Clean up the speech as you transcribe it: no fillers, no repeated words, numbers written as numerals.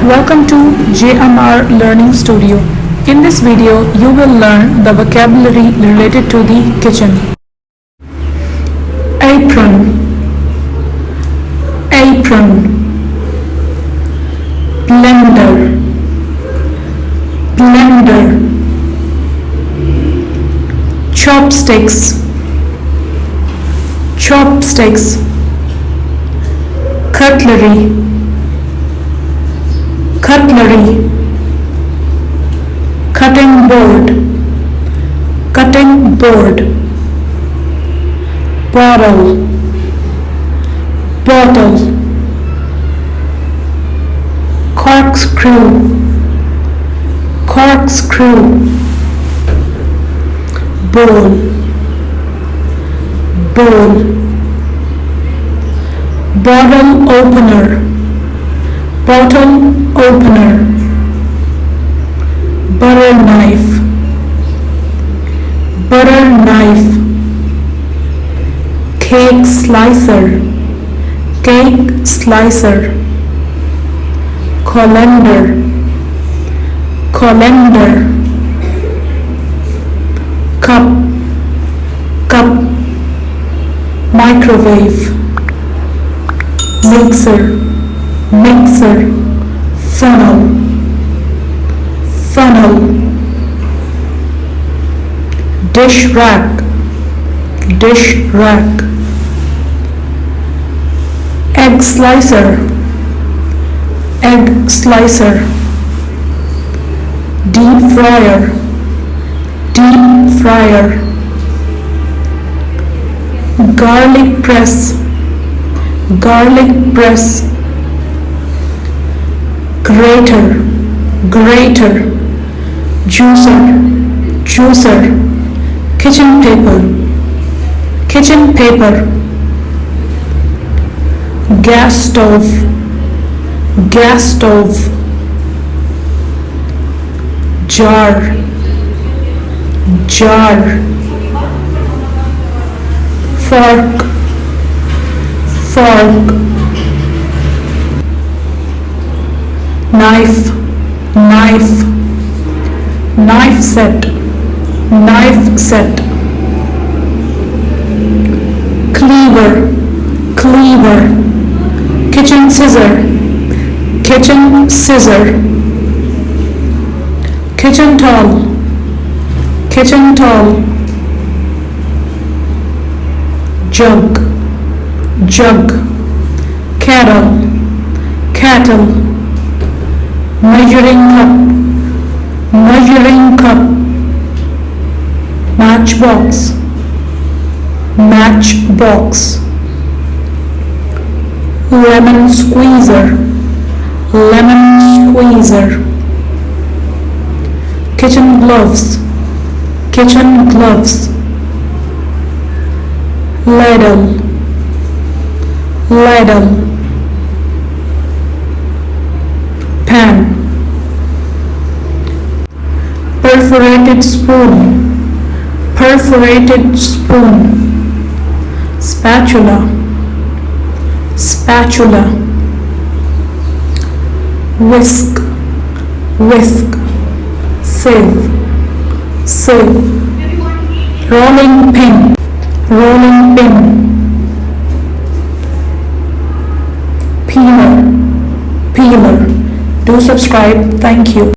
Welcome to JMR Learning Studio. In this video, you will learn the vocabulary related to the kitchen. Apron, apron. Blender, blender. Chopsticks, chopsticks. Cutlery, cutlery. Cutting board, cutting board. Bottle, bottle. Corkscrew, corkscrew. Bowl, bowl. Bottle opener, bottle opener. Butter knife, butter knife. Cake slicer, cake slicer. Colander, colander. Cup, cup. Microwave, mixer, mixer. Funnel, funnel. Dish rack, dish rack. Egg slicer, egg slicer. Deep fryer, deep fryer. Garlic press, garlic press. Grater, grater. Juicer, juicer. Kitchen paper, kitchen paper. Gas stove, gas stove. Jar, jar. Fork, fork. Knife, knife. Knife set, knife set. Cleaver, cleaver. Kitchen scissor, kitchen scissor. Kitchen towel, kitchen towel. Jug, jug. Kettle, kettle. Measuring cup, measuring cup. Matchbox, matchbox. Lemon squeezer, lemon squeezer. Kitchen gloves, kitchen gloves. Ladle, ladle. Pan, perforated spoon, perforated spoon. Spatula, spatula. Whisk, whisk. Sieve, sieve. Rolling pin, rolling pin. Peeler, peeler. Do subscribe. Thank you.